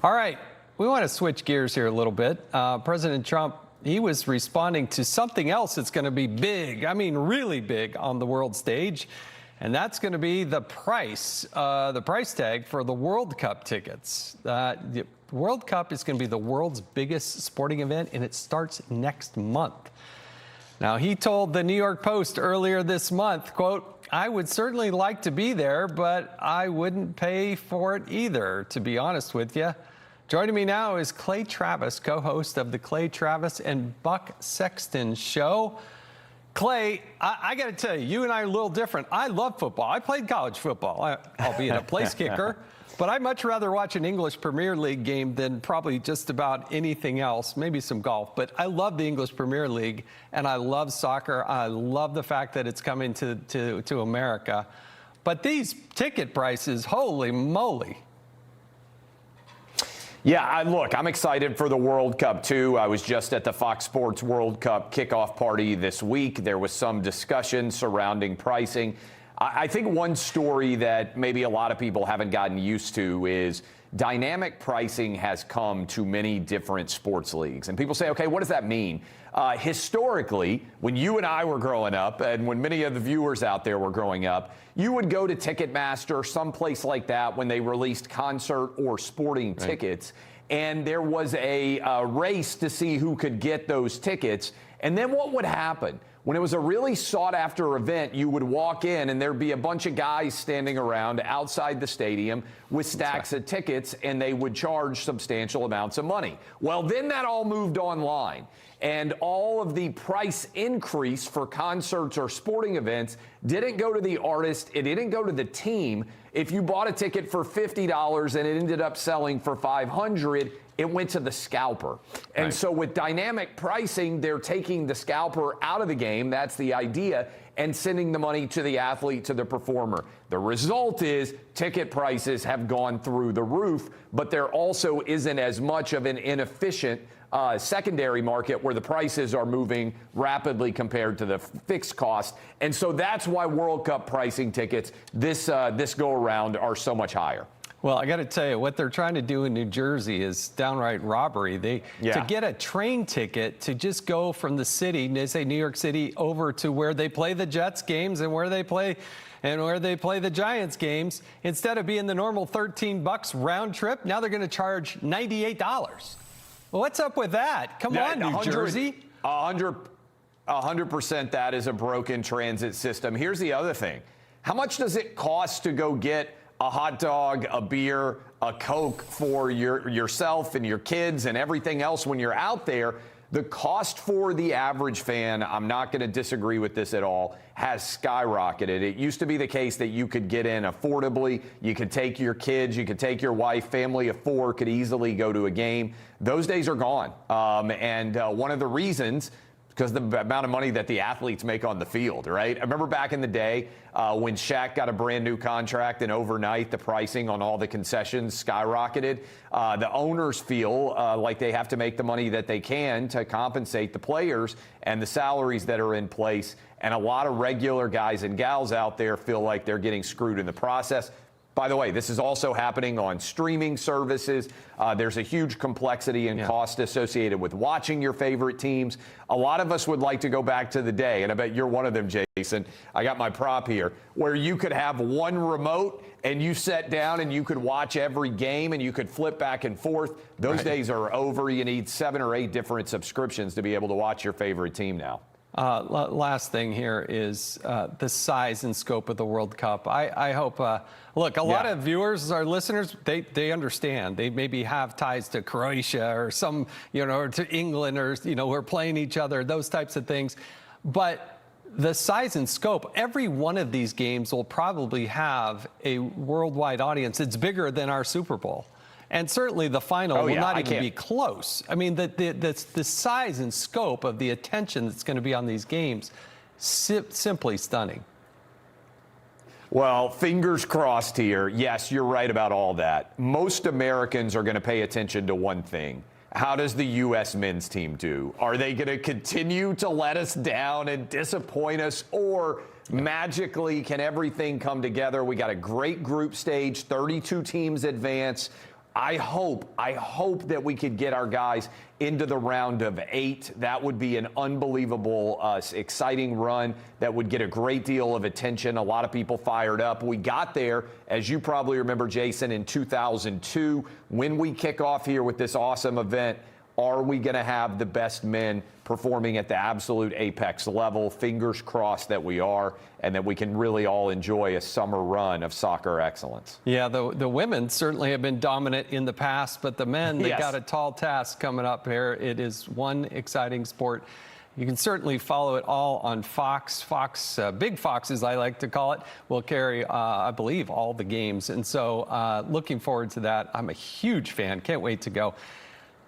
All right, we want to switch gears here a little bit. President Trump, he was responding to something else that's going to be big, I mean really big on the world stage, and that's going to be the price tag for the World Cup tickets. The World Cup is going to be the world's biggest sporting event, and it starts next month. Now, he told the New York Post earlier this month, quote, "I would certainly like to be there, but I wouldn't pay for it either, to be honest with you." Joining me now is Clay Travis, co-host of the Clay Travis and Buck Sexton Show. Clay, I got to tell you, you and I are a little different. I love football. I played college football, albeit a place kicker. But I'd much rather watch an English Premier League game than probably just about anything else, maybe some golf. But I love the English Premier League, and I love soccer. I love the fact that it's coming to America. But these ticket prices, holy moly. Yeah, look, I'm excited for the World Cup, too. I was just at the Fox Sports World Cup kickoff party this week. There was some discussion surrounding pricing. I think one story that maybe a lot of people haven't gotten used to is dynamic pricing has come to many different sports leagues. And people say, okay, what does that mean? Historically, when you and I were growing up, and when many of the viewers out there were growing up, you would go to Ticketmaster, someplace like that, when they released concert or sporting tickets. And there was a race to see who could get those tickets. And then what would happen? When it was a really sought-after event, you would walk in and there'd be a bunch of guys standing around outside the stadium with stacks of tickets, and they would charge substantial amounts of money. Well, then that all moved online, and all of the price increase for concerts or sporting events didn't go to the artist, it didn't go to the team. If you bought a ticket for $50 and it ended up selling for $500, it went to the scalper. And so with dynamic pricing, they're taking the scalper out of the game. That's the idea. And sending the money to the athlete, to the performer. The result is ticket prices have gone through the roof, but there also isn't as much of an inefficient secondary market where the prices are moving rapidly compared to the fixed cost. And so that's why World Cup pricing tickets this go around are so much higher. Well, I got to tell you, what they're trying to do in New Jersey is downright robbery. To get a train ticket to just go from the city, they say New York City, over to where they play the Jets games and where they play the Giants games, instead of being the normal $13 round trip, now they're going to charge $98. Well, what's up with that? Come on, New Jersey. 100% that is a broken transit system. Here's the other thing. How much does it cost to go get a hot dog, a beer, a Coke for yourself and your kids and everything else when you're out there? The cost for the average fan, I'm not going to disagree with this at all, has skyrocketed. It used to be the case that you could get in affordably. You could take your kids, you could take your wife, family of four could easily go to a game. Those days are gone. One of the reasons, because the amount of money that the athletes make on the field, right? I remember back in the day when Shaq got a brand new contract, and overnight the pricing on all the concessions skyrocketed. The owners feel like they have to make the money that they can to compensate the players and the salaries that are in place. And a lot of regular guys and gals out there feel like they're getting screwed in the process. By the way, this is also happening on streaming services. There's a huge complexity and cost associated with watching your favorite teams. A lot of us would like to go back to the day, and I bet you're one of them, Jason. I got my prop here, where you could have one remote and you sat down and you could watch every game and you could flip back and forth. Those days are over. You need 7 or 8 different subscriptions to be able to watch your favorite team now. Last thing here is the size and scope of the World Cup. I hope, look, a lot of viewers, our listeners, they understand. They maybe have ties to Croatia or some, or to England, or, we're playing each other, those types of things. But the size and scope, every one of these games will probably have a worldwide audience. It's bigger than our Super Bowl. And certainly the final will not even be close. I mean, the size and scope of the attention that's going to be on these games, simply stunning. Well, fingers crossed here. Yes, you're right about all that. Most Americans are going to pay attention to one thing. How does the U.S. men's team do? Are they going to continue to let us down and disappoint us, or magically can everything come together? We got a great group stage, 32 teams advance. I hope that we could get our guys into the round of 8. That would be an unbelievable, exciting run that would get a great deal of attention. A lot of people fired up. We got there, as you probably remember, Jason, in 2002. When we kick off here with this awesome event, are we going to have the best men performing at the absolute apex level? Fingers crossed that we are, and that we can really all enjoy a summer run of soccer excellence. Yeah, the women certainly have been dominant in the past, but the men, they got a tall task coming up here. It is one exciting sport. You can certainly follow it all on Fox. Fox, Big Fox, as I like to call it, will carry, I believe, all the games. And so looking forward to that. I'm a huge fan. Can't wait to go.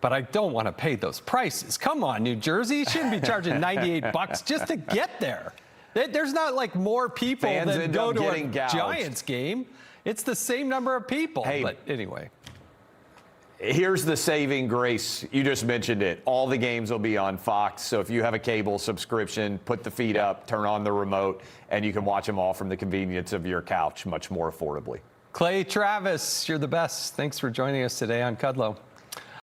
But I don't want to pay those prices. Come on, New Jersey. You shouldn't be charging $98 just to get there. There's not like more people that go to a Giants game. It's the same number of people. Hey, but anyway. Here's the saving grace. You just mentioned it. All the games will be on Fox. So if you have a cable subscription, put the feed up, turn on the remote, and you can watch them all from the convenience of your couch much more affordably. Clay Travis, you're the best. Thanks for joining us today on Kudlow.